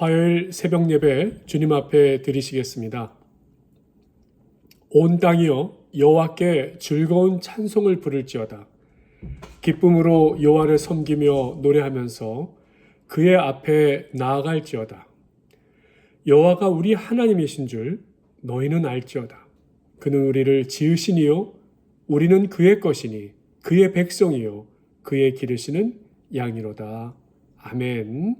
화요일 새벽 예배 주님 앞에 드리시겠습니다. 온 땅이여 여호와께 즐거운 찬송을 부를지어다. 기쁨으로 여호와를 섬기며 노래하면서 그의 앞에 나아갈지어다. 여호와가 우리 하나님이신 줄 너희는 알지어다. 그는 우리를 지으시니요 우리는 그의 것이니 그의 백성이요 그의 기르시는 양이로다. 아멘.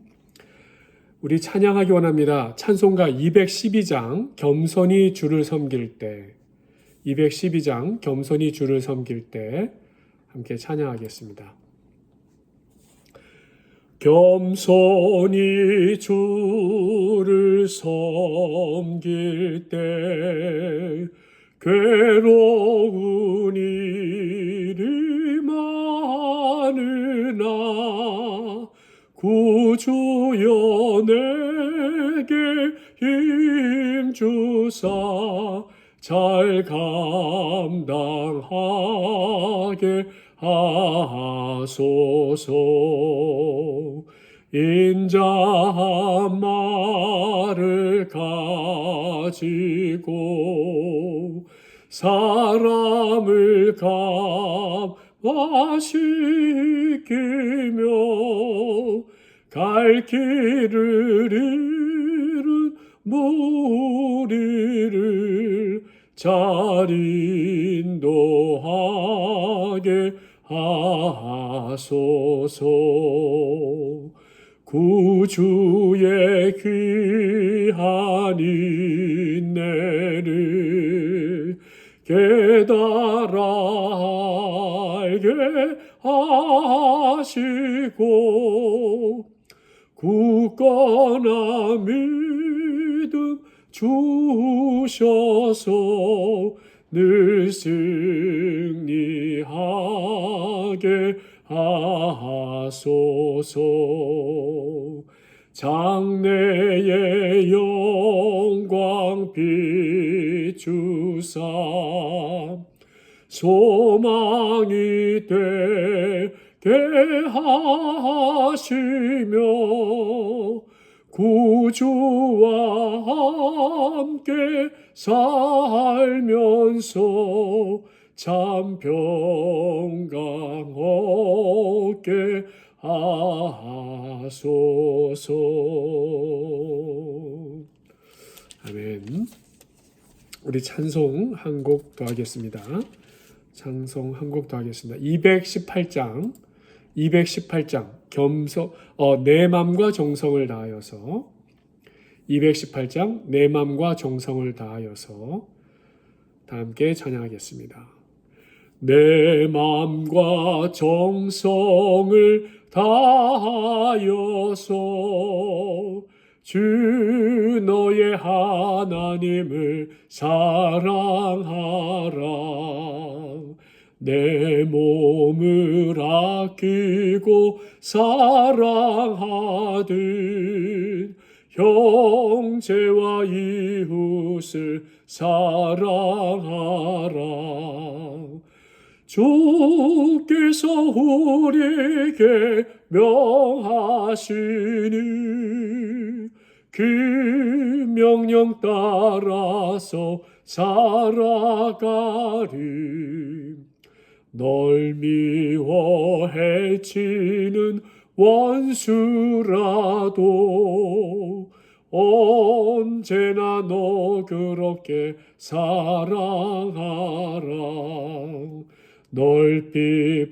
우리 찬양하기 원합니다. 찬송가 212장 겸손히 주를 섬길 때, 212장 겸손히 주를 섬길 때 함께 찬양하겠습니다. 겸손히 주를 섬길 때 괴로운 일이 많으나 구주여 내게 힘주사 잘 감당하게 하소서. 인자한 말을 가지고 사람을 감화시키며 갈 길을 잃은 무리를 잘 인도하게 하소서. 구주의 귀한 인내를 깨달아 알게 하시고 굳건한 믿음 주셔서 늘 승리하게 하소서. 장래의 영광 비추사 소망이 되게 하시며 구주와 함께 살면서 참 평강 얻게 하소서. 아멘. 우리 찬송 한 곡 더 하겠습니다. 찬송 한 곡 더 하겠습니다. 218장 내 맘과 정성을 다하여서 218장 내 맘과 정성을 다하여서 다 함께 찬양하겠습니다. 내 맘과 정성을 다하여서 주 너의 하나님을 사랑하라. 내 몸을 아끼고 사랑하듯 형제와 이웃을 사랑하라. 주께서 우리에게 명하시니 그 명령 따라서 살아가리. 널 미워 해치는 원수라도 언제나 너 그렇게 사랑하라. 널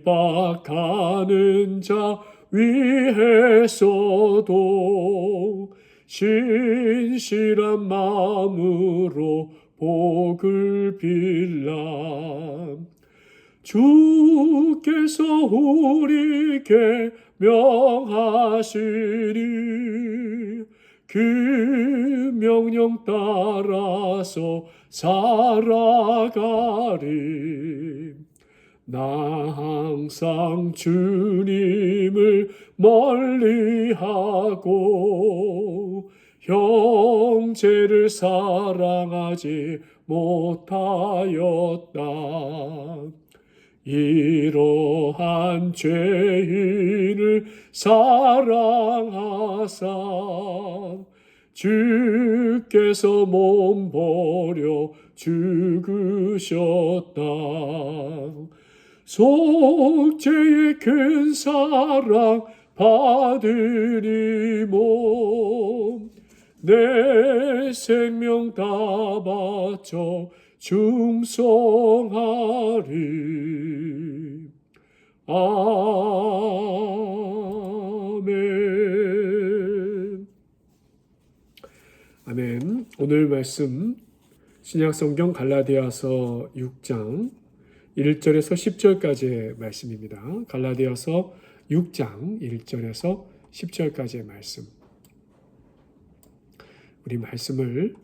핍박하는 자 위에서도 신실한 마음으로 복을 빌라. 주께서 우리에게 명하시니 그 명령 따라서 살아가리. 나 항상 주님을 멀리하고 형제를 사랑하지 못하였다. 이러한 죄인을 사랑하사 주께서 몸 버려 죽으셨다. 속죄의 큰 사랑 받으니 몸 내 생명 다 바쳐 충성하리. 아멘. 아멘. 오늘 말씀 신약성경 갈라디아서 6장 1절에서 10절까지의 말씀입니다. 갈라디아서 6장 1절에서 10절까지의 말씀. 우리 말씀을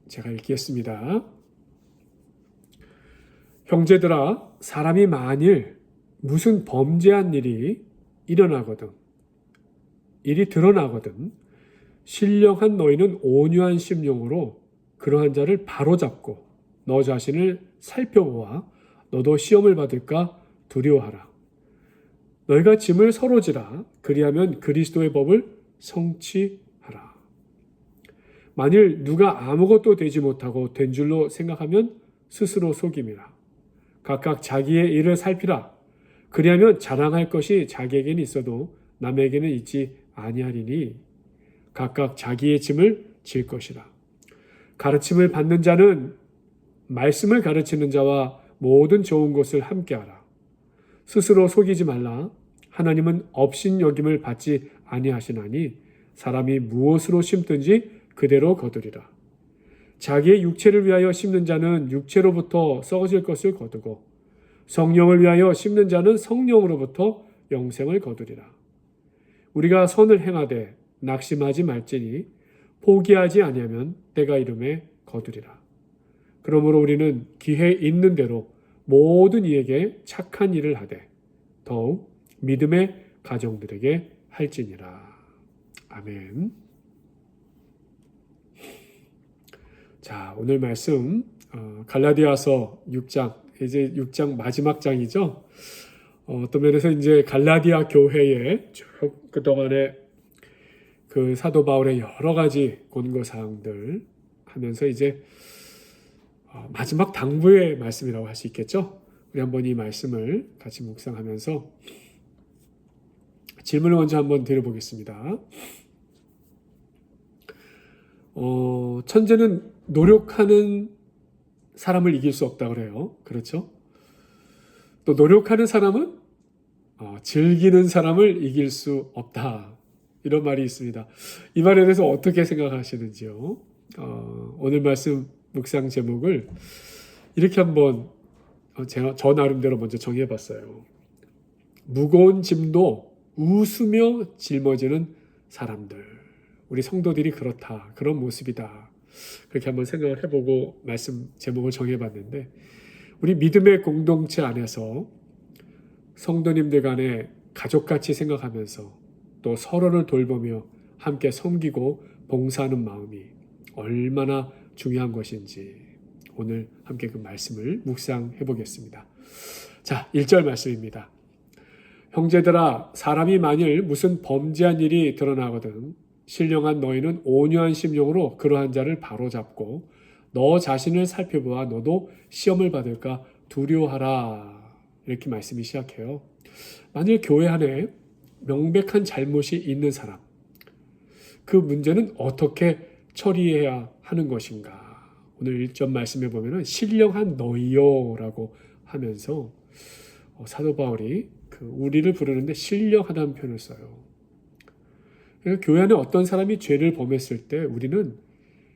제가 읽겠습니다. 형제들아, 사람이 만일 무슨 범죄한 일이 드러나거든 신령한 너희는 온유한 심령으로 그러한 자를 바로잡고 너 자신을 살펴보아 너도 시험을 받을까 두려워하라. 너희가 짐을 서로 지라. 그리하면 그리스도의 법을 성취하라. 만일 누가 아무것도 되지 못하고 된 줄로 생각하면 스스로 속임이라. 각각 자기의 일을 살피라. 그리하면 자랑할 것이 자기에게는 있어도 남에게는 있지 아니하리니 각각 자기의 짐을 질 것이라. 가르침을 받는 자는 말씀을 가르치는 자와 모든 좋은 것을 함께하라. 스스로 속이지 말라. 하나님은 업신여김을 받지 아니하시나니 사람이 무엇으로 심든지 그대로 거두리라. 자기의 육체를 위하여 심는 자는 육체로부터 썩어질 것을 거두고 성령을 위하여 심는 자는 성령으로부터 영생을 거두리라. 우리가 선을 행하되 낙심하지 말지니 포기하지 아니하면 때가 이름에 거두리라. 그러므로 우리는 기회 있는 대로 모든 이에게 착한 일을 하되 더욱 믿음의 가정들에게 할지니라. 아멘. 자, 오늘 말씀 갈라디아서 6장, 이제 6장 마지막 장이죠. 어떤 면에서 이제 갈라디아 교회에 쭉 그동안에 그 사도 바울의 여러 가지 권고사항들 하면서 이제 마지막 당부의 말씀이라고 할 수 있겠죠. 우리 한번 이 말씀을 같이 묵상하면서 질문을 먼저 한번 드려보겠습니다. 천재는 노력하는 사람을 이길 수 없다 그래요. 그렇죠? 또 노력하는 사람은 즐기는 사람을 이길 수 없다. 이런 말이 있습니다. 이 말에 대해서 어떻게 생각하시는지요? 오늘 말씀 묵상 제목을 이렇게 한번 저 나름대로 먼저 정해봤어요. 무거운 짐도 웃으며 짊어지는 사람들. 우리 성도들이 그렇다. 그런 모습이다. 그렇게 한번 생각을 해보고 말씀 제목을 정해봤는데 우리 믿음의 공동체 안에서 성도님들 간에 가족같이 생각하면서 또 서로를 돌보며 함께 섬기고 봉사하는 마음이 얼마나 중요한 것인지 오늘 함께 그 말씀을 묵상해 보겠습니다. 자, 1절 말씀입니다. 형제들아, 사람이 만일 무슨 범죄한 일이 드러나거든 신령한 너희는 온유한 심령으로 그러한 자를 바로잡고 너 자신을 살펴보아 너도 시험을 받을까 두려워하라. 이렇게 말씀이 시작해요. 만일 교회 안에 명백한 잘못이 있는 사람, 그 문제는 어떻게 처리해야 하는 것인가? 오늘 1절 말씀에 보면은 신령한 너희요 라고 하면서 사도 바울이 우리를 부르는데 신령하다는 표현을 써요. 그러니까 교회 안에 어떤 사람이 죄를 범했을 때 우리는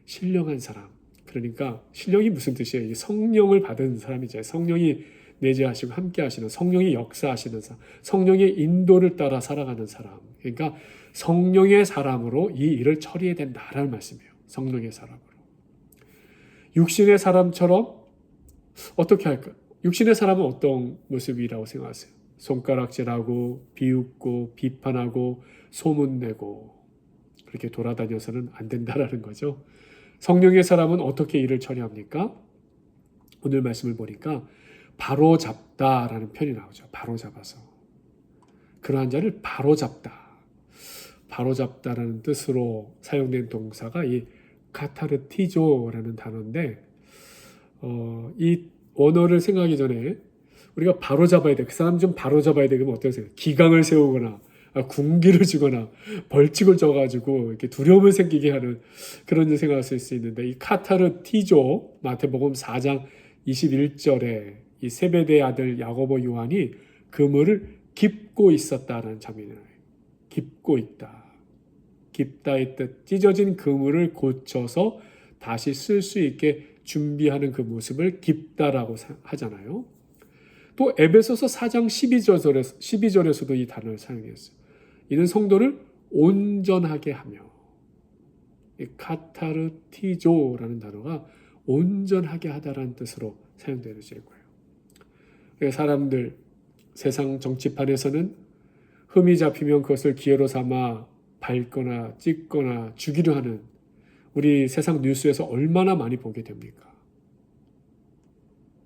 신령한 사람, 그러니까 신령이 무슨 뜻이에요? 성령을 받은 사람이죠. 성령이 내재하시고 함께 하시는, 성령이 역사하시는 사람, 성령의 인도를 따라 살아가는 사람. 그러니까 성령의 사람으로 이 일을 처리해야 된다라는 말씀이에요. 성령의 사람으로. 육신의 사람처럼 어떻게 할까요? 육신의 사람은 어떤 모습이라고 생각하세요? 손가락질하고 비웃고 비판하고 소문내고 그렇게 돌아다녀서는 안 된다라는 거죠. 성령의 사람은 어떻게 일을 처리합니까? 오늘 말씀을 보니까 바로잡다라는 표현이 나오죠. 바로잡아서. 그러한 자를 바로잡다. 바로잡다라는 뜻으로 사용된 동사가 이 카타르티조라는 단어인데 이 원어를 생각하기 전에 우리가 바로잡아야 돼. 그 사람 좀 바로잡아야 돼. 그러면 어떤 생각? 기강을 세우거나 군기를 주거나 벌칙을 줘가지고 이렇게 두려움을 생기게 하는 그런 생각을 쓸 수 있는데 이 카타르티조 마태복음 4장 21절에 이 세베대의 아들 야고보 요한이 그물을 깁고 있었다라는 장면이에요. 깁고 있다. 깁다의 뜻 찢어진 그물을 고쳐서 다시 쓸 수 있게 준비하는 그 모습을 깁다라고 하잖아요. 또 에베소서 4장 12절에서도 이 단어를 사용했어요. 이는 성도를 온전하게 하며 이 카타르티조라는 단어가 온전하게 하다라는 뜻으로 사용되는 거예요. 사람들 세상 정치판에서는 흠이 잡히면 그것을 기회로 삼아 밟거나 찢거나 죽이려 하는 우리 세상 뉴스에서 얼마나 많이 보게 됩니까?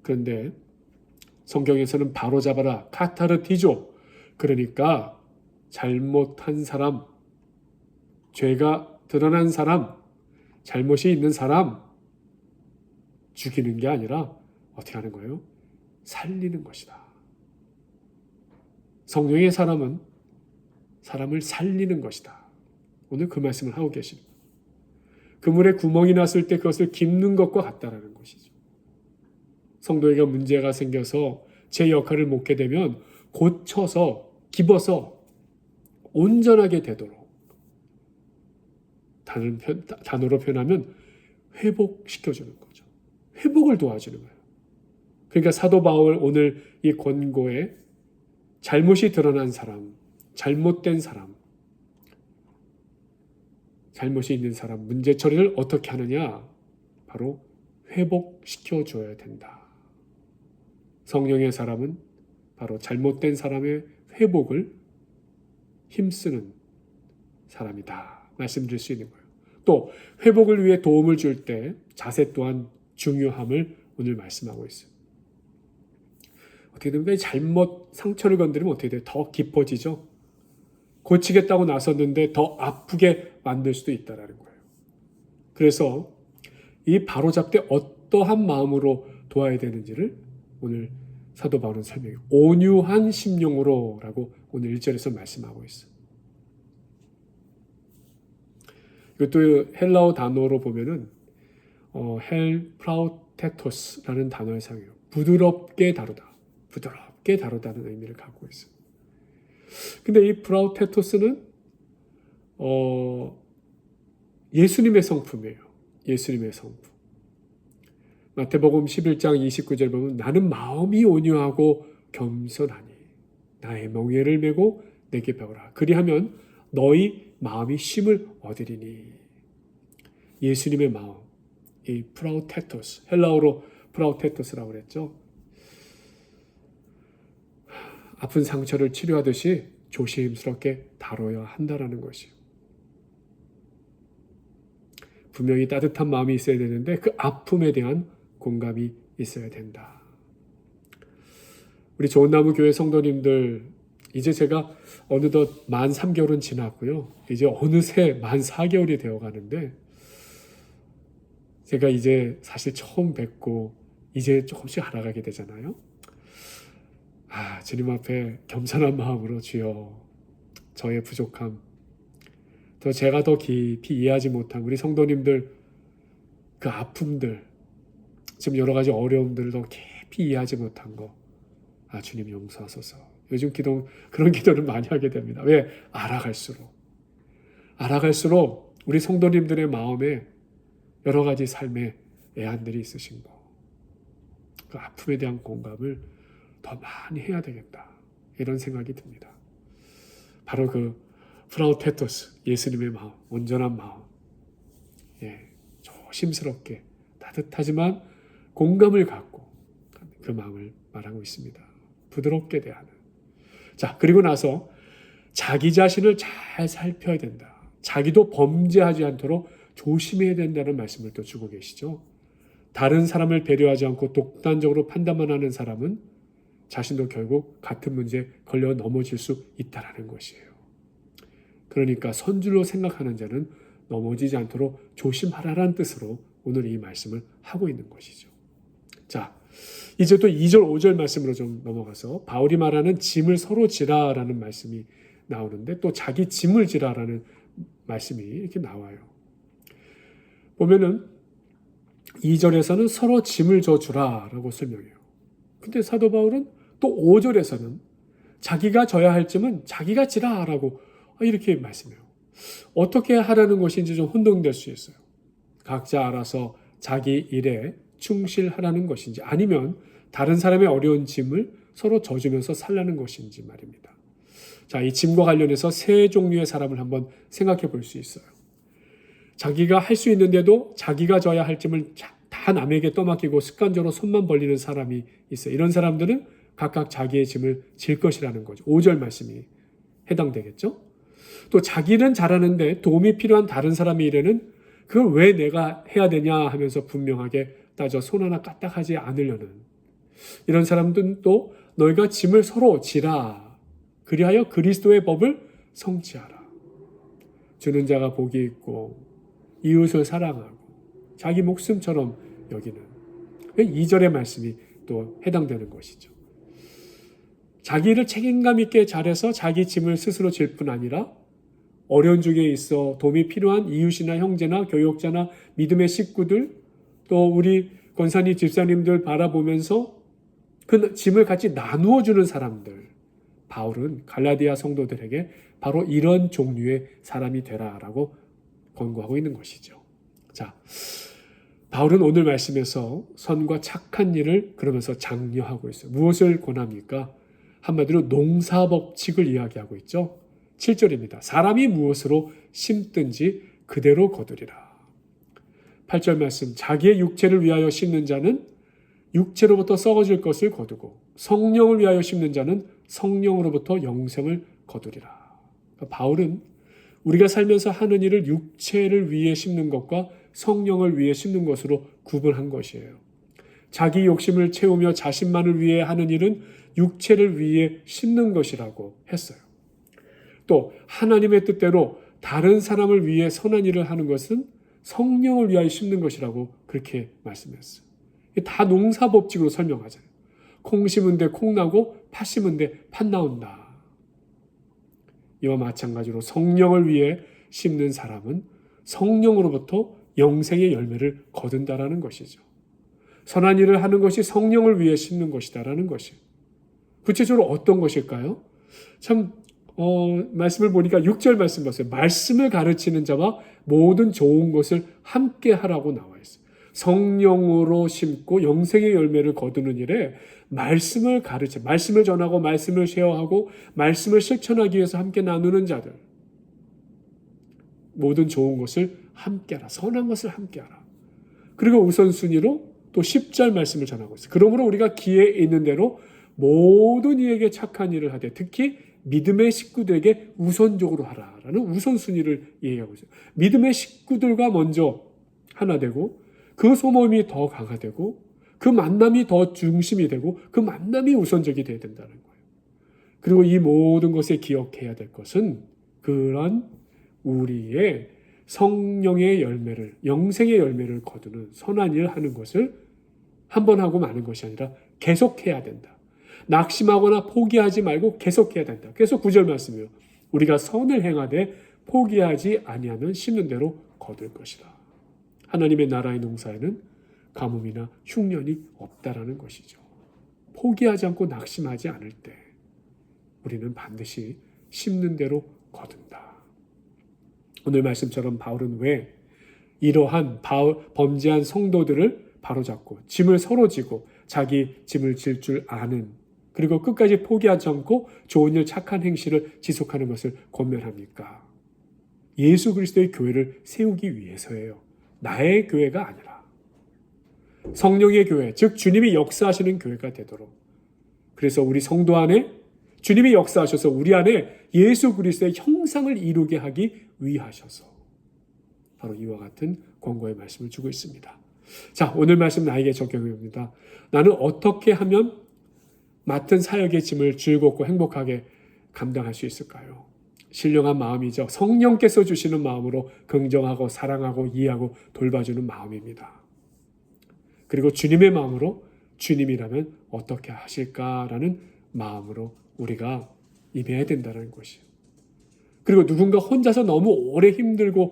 그런데 성경에서는 바로잡아라 카타르티조 그러니까 잘못한 사람, 죄가 드러난 사람, 잘못이 있는 사람 죽이는 게 아니라 어떻게 하는 거예요? 살리는 것이다. 성령의 사람은 사람을 살리는 것이다. 오늘 그 말씀을 하고 계십니다. 그물에 구멍이 났을 때 그것을 깁는 것과 같다라는 것이죠. 성도에게 문제가 생겨서 제 역할을 못하게 되면 고쳐서 깁어서 온전하게 되도록 단어로 표현하면 회복시켜주는 거죠. 회복을 도와주는 거예요. 그러니까 사도 바울 오늘 이 권고에 잘못이 드러난 사람, 잘못된 사람, 잘못이 있는 사람, 문제 처리를 어떻게 하느냐? 바로 회복시켜줘야 된다. 성령의 사람은 바로 잘못된 사람의 회복을 힘쓰는 사람이다. 말씀드릴 수 있는 거예요. 또 회복을 위해 도움을 줄 때 자세 또한 중요함을 오늘 말씀하고 있어요. 어떻게 됩니까? 잘못 상처를 건드리면 어떻게 돼요? 더 깊어지죠. 고치겠다고 나섰는데 더 아프게 만들 수도 있다는 거예요. 그래서 이 바로잡되 어떠한 마음으로 도와야 되는지를 오늘 사도 바울은 설명해요. 온유한 심령으로 라고 오늘 1절에서 말씀하고 있어요. 이것도 헬라어 단어로 보면은 헬프라우테토스라는 단어를 사용해요. 부드럽게 다루다. 부드럽게 다루다는 의미를 갖고 있어요. 근데 이 프라우테토스는 예수님의 성품이에요. 예수님의 성품. 마태복음 11장 29절 보면 나는 마음이 온유하고 겸손하니 나의 멍에를 메고 내게 배우라. 그리하면 너희 마음이 쉼을 얻으리니. 예수님의 마음, 이 프라우테토스, 헬라어로 프라우테토스라고 그랬죠. 아픈 상처를 치료하듯이 조심스럽게 다뤄야 한다라는 것이에요. 분명히 따뜻한 마음이 있어야 되는데 그 아픔에 대한 공감이 있어야 된다. 우리 좋은나무 교회 성도님들 이제 제가 어느덧 만 3개월은 지났고요. 이제 어느새 만 4개월이 되어 가는데 제가 이제 사실 처음 뵙고 이제 조금씩 알아가게 되잖아요. 주님 앞에 겸손한 마음으로 주여 저의 부족함 또 제가 더 깊이 이해하지 못한 우리 성도님들 그 아픔들 지금 여러 가지 어려움들을 더 깊이 이해하지 못한 거 주님 용서하소서. 요즘 그런 기도를 많이 하게 됩니다. 왜? 알아갈수록 우리 성도님들의 마음에 여러 가지 삶의 애환들이 있으신 거 그 아픔에 대한 공감을 더 많이 해야 되겠다. 이런 생각이 듭니다. 바로 그 프라우테토스, 예수님의 마음, 온전한 마음. 조심스럽게, 따뜻하지만 공감을 갖고 그 마음을 말하고 있습니다. 부드럽게 대하는. 자, 그리고 나서 자기 자신을 잘 살펴야 된다. 자기도 범죄하지 않도록 조심해야 된다는 말씀을 또 주고 계시죠. 다른 사람을 배려하지 않고 독단적으로 판단만 하는 사람은 자신도 결국 같은 문제에 걸려 넘어질 수 있다는 것이에요. 그러니까 선줄로 생각하는 자는 넘어지지 않도록 조심하라라는 뜻으로 오늘 이 말씀을 하고 있는 것이죠. 자, 이제 또 2절, 5절 말씀으로 좀 넘어가서 바울이 말하는 짐을 서로 지라라는 말씀이 나오는데 또 자기 짐을 지라라는 말씀이 이렇게 나와요. 보면은 2절에서는 서로 짐을 져주라라고 설명해요. 근데 사도 바울은 또 5절에서는 자기가 져야 할 짐은 자기가 지라라고 이렇게 말씀해요. 어떻게 하라는 것인지 좀 혼동될 수 있어요. 각자 알아서 자기 일에 충실하라는 것인지 아니면 다른 사람의 어려운 짐을 서로 져주면서 살라는 것인지 말입니다. 자, 이 짐과 관련해서 세 종류의 사람을 한번 생각해 볼 수 있어요. 자기가 할 수 있는데도 자기가 져야 할 짐을 다 남에게 떠맡기고 습관적으로 손만 벌리는 사람이 있어요. 이런 사람들은 각각 자기의 짐을 질 것이라는 거죠. 5절 말씀이 해당되겠죠. 또 자기는 잘하는데 도움이 필요한 다른 사람의 일에는 그걸 왜 내가 해야 되냐 하면서 분명하게 따져 손 하나 까딱하지 않으려는 이런 사람들은 또 너희가 짐을 서로 지라. 그리하여 그리스도의 법을 성취하라. 주는 자가 복이 있고 이웃을 사랑하고 자기 목숨처럼 여기는 2절의 말씀이 또 해당되는 것이죠. 자기 일을 책임감 있게 잘해서 자기 짐을 스스로 질 뿐 아니라 어려운 중에 있어 도움이 필요한 이웃이나 형제나 교역자나 믿음의 식구들 또 우리 권사님 집사님들 바라보면서 그 짐을 같이 나누어 주는 사람들 바울은 갈라디아 성도들에게 바로 이런 종류의 사람이 되라라고 권고하고 있는 것이죠. 자, 바울은 오늘 말씀에서 선과 착한 일을 그러면서 장려하고 있어요. 무엇을 권합니까? 한마디로 농사법칙을 이야기하고 있죠. 7절입니다. 사람이 무엇으로 심든지 그대로 거두리라. 8절 말씀, 자기의 육체를 위하여 심는 자는 육체로부터 썩어질 것을 거두고 성령을 위하여 심는 자는 성령으로부터 영생을 거두리라. 그러니까 바울은 우리가 살면서 하는 일을 육체를 위해 심는 것과 성령을 위해 심는 것으로 구분한 것이에요. 자기 욕심을 채우며 자신만을 위해 하는 일은 육체를 위해 심는 것이라고 했어요. 또 하나님의 뜻대로 다른 사람을 위해 선한 일을 하는 것은 성령을 위하여 심는 것이라고 그렇게 말씀했어요. 다 농사법칙으로 설명하잖아요. 콩 심은 데 콩 나고 팥 심은 데 팥 나온다. 이와 마찬가지로 성령을 위해 심는 사람은 성령으로부터 영생의 열매를 거둔다라는 것이죠. 선한 일을 하는 것이 성령을 위해 심는 것이다라는 것이. 구체적으로 어떤 것일까요? 참 말씀을 보니까 6절 말씀 보세요. 말씀을 가르치는 자와 모든 좋은 것을 함께 하라고 나와 있어요. 성령으로 심고 영생의 열매를 거두는 일에 말씀을 가르쳐, 말씀을 전하고 말씀을 쉐어하고 말씀을 실천하기 위해서 함께 나누는 자들. 모든 좋은 것을 함께 하라. 선한 것을 함께 하라. 그리고 우선순위로 또 10절 말씀을 전하고 있어요. 그러므로 우리가 기회 있는 대로 모든 이에게 착한 일을 하되 특히 믿음의 식구들에게 우선적으로 하라라는 우선순위를 얘기하고 있어요. 믿음의 식구들과 먼저 하나 되고 그 소모임이 더 강화되고 그 만남이 더 중심이 되고 그 만남이 우선적이 되어야 된다는 거예요. 그리고 이 모든 것에 기억해야 될 것은 그런 우리의 성령의 열매를, 영생의 열매를 거두는 선한 일을 하는 것을 한 번 하고 마는 것이 아니라 계속해야 된다. 낙심하거나 포기하지 말고 계속해야 된다. 그래서 9절 말씀이에요. 우리가 선을 행하되 포기하지 아니하면 심는 대로 거둘 것이다. 하나님의 나라의 농사에는 가뭄이나 흉년이 없다라는 것이죠. 포기하지 않고 낙심하지 않을 때 우리는 반드시 심는 대로 거둔다. 오늘 말씀처럼 바울은 왜 이러한 범죄한 성도들을 바로잡고 짐을 서로 지고 자기 짐을 질 줄 아는 그리고 끝까지 포기하지 않고 좋은 일 착한 행실을 지속하는 것을 권면합니까? 예수 그리스도의 교회를 세우기 위해서예요. 나의 교회가 아니라 성령의 교회, 즉 주님이 역사하시는 교회가 되도록. 그래서 우리 성도 안에 주님이 역사하셔서 우리 안에 예수 그리스도의 형상을 이루게 하기 위하셔서 바로 이와 같은 권고의 말씀을 주고 있습니다. 자, 오늘 말씀 나에게 적용합니다. 나는 어떻게 하면 맡은 사역의 짐을 즐겁고 행복하게 감당할 수 있을까요? 신령한 마음이죠. 성령께서 주시는 마음으로 긍정하고 사랑하고 이해하고 돌봐주는 마음입니다. 그리고 주님의 마음으로 주님이라면 어떻게 하실까라는 마음으로 우리가 임해야 된다는 것이에요. 그리고 누군가 혼자서 너무 오래 힘들게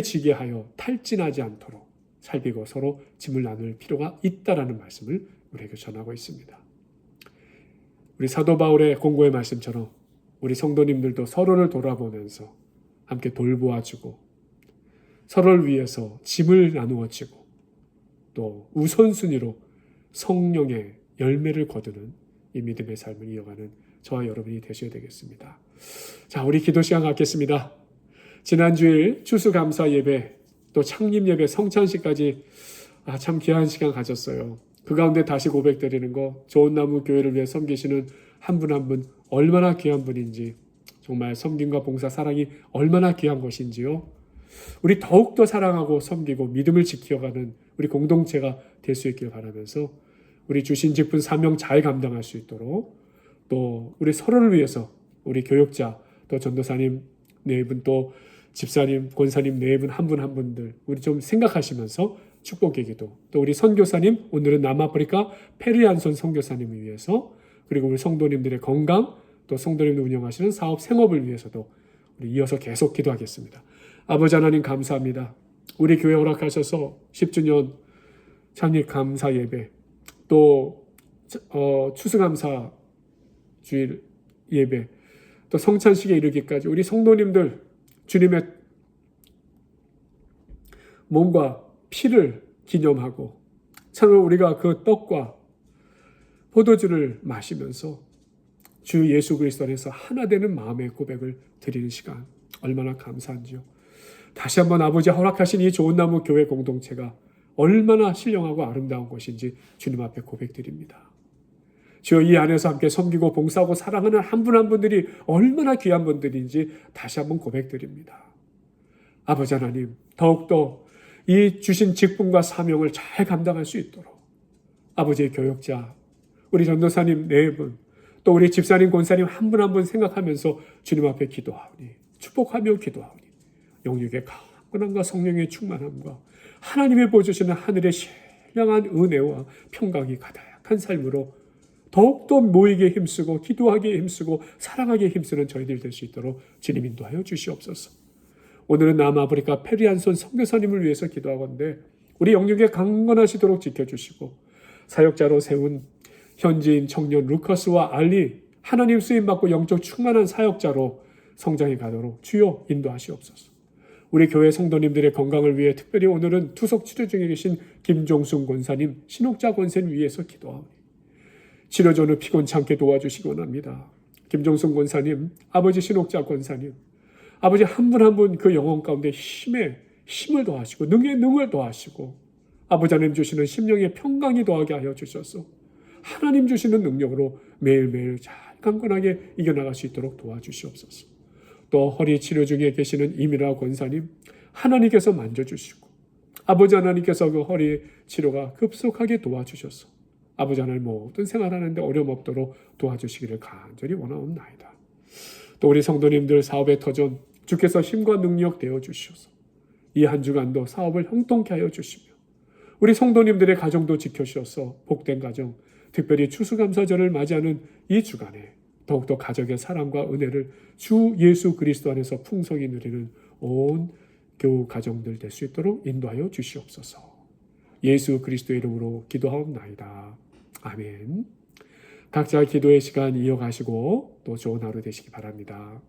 지게 하여 탈진하지 않도록 살피고 서로 짐을 나눌 필요가 있다라는 말씀을 우리에게 전하고 있습니다. 우리 사도 바울의 공고의 말씀처럼 우리 성도님들도 서로를 돌아보면서 함께 돌보아주고 서로를 위해서 짐을 나누어지고 또 우선순위로 성령의 열매를 거두는 이 믿음의 삶을 이어가는 저와 여러분이 되셔야 되겠습니다. 자, 우리 기도 시간 갖겠습니다. 지난 주일 추수감사 예배 또 창립 예배 성찬식까지 참 귀한 시간 가졌어요. 그 가운데 다시 고백드리는 거, 좋은 나무 교회를 위해 섬기시는 한 분 한 분 얼마나 귀한 분인지, 정말 섬김과 봉사 사랑이 얼마나 귀한 것인지요. 우리 더욱더 사랑하고 섬기고 믿음을 지켜가는 우리 공동체가 될 수 있길 바라면서 우리 주신 직분 사명 잘 감당할 수 있도록, 또 우리 서로를 위해서 우리 교육자 또 전도사님 네 분, 또 집사님, 권사님 네 분 한 분 한 분들 우리 좀 생각하시면서 축복의 기도, 또 우리 선교사님, 오늘은 남아프리카 페르얀손 선교사님을 위해서, 그리고 우리 성도님들의 건강, 또 성도님들 운영하시는 사업 생업을 위해서도 우리 이어서 계속 기도하겠습니다. 아버지 하나님 감사합니다. 우리 교회 허락하셔서 10주년 창립 감사 예배, 또 추수감사 주일 예배, 또 성찬식에 이르기까지 우리 성도님들 주님의 몸과 피를 기념하고 참으로 우리가 그 떡과 포도주를 마시면서 주 예수 그리스도 안에서 하나 되는 마음의 고백을 드리는 시간 얼마나 감사한지요. 다시 한번 아버지 허락하신 이 좋은 나무 교회 공동체가 얼마나 신령하고 아름다운 것인지 주님 앞에 고백드립니다. 주여, 이 안에서 함께 섬기고 봉사하고 사랑하는 한 분 한 분들이 얼마나 귀한 분들인지 다시 한번 고백드립니다. 아버지 하나님, 더욱더 이 주신 직분과 사명을 잘 감당할 수 있도록 아버지의 교역자, 우리 전도사님 네 분, 또 우리 집사님, 권사님 한 분 한 분 생각하면서 주님 앞에 기도하오니, 축복하며 기도하오니, 영육의 강건함과 성령의 충만함과 하나님의 보여주시는 하늘의 신령한 은혜와 평강이 가득한 삶으로 더욱더 모이기에 힘쓰고 기도하기에 힘쓰고 사랑하기에 힘쓰는 저희들 될 수 있도록 주님 인도하여 주시옵소서. 오늘은 남아프리카 페르얀손 선교사님을 위해서 기도하건대 우리 영육에 강건하시도록 지켜주시고, 사역자로 세운 현지인 청년 루카스와 알리, 하나님 쓰임받고 영적 충만한 사역자로 성장해 가도록 주여 인도하시옵소서. 우리 교회 성도님들의 건강을 위해 특별히 오늘은 투석 치료 중에 계신 김종순 권사님, 신옥자 권사님 위해서 기도하오니 치료 전 후 피곤치 않게 도와주시기 원합니다. 김종순 권사님, 아버지 신옥자 권사님, 아버지 한 분 한 분 그 영혼 가운데 힘을 더하시고 능에 능을 더하시고, 아버지 하나님 주시는 심령의 평강이 더하게 하여 주셔서 하나님 주시는 능력으로 매일매일 잘 강건하게 이겨나갈 수 있도록 도와주시옵소서. 또 허리 치료 중에 계시는 이미라 권사님, 하나님께서 만져주시고 아버지 하나님께서 그 허리 치료가 급속하게 도와주셔서 아버지 하나님 모든 생활하는데 어려움 없도록 도와주시기를 간절히 원하옵나이다. 또 우리 성도님들 사업의 터전 주께서 힘과 능력 되어 주시옵소서. 이 한 주간도 사업을 형통케 하여 주시며 우리 성도님들의 가정도 지켜주셔서 복된 가정, 특별히 추수감사절을 맞이하는 이 주간에 더욱더 가족의 사랑과 은혜를 주 예수 그리스도 안에서 풍성히 누리는 온 교우 가정들 될 수 있도록 인도하여 주시옵소서. 예수 그리스도의 이름으로 기도하옵나이다. 아멘. 각자 기도의 시간 이어가시고 또 좋은 하루 되시기 바랍니다.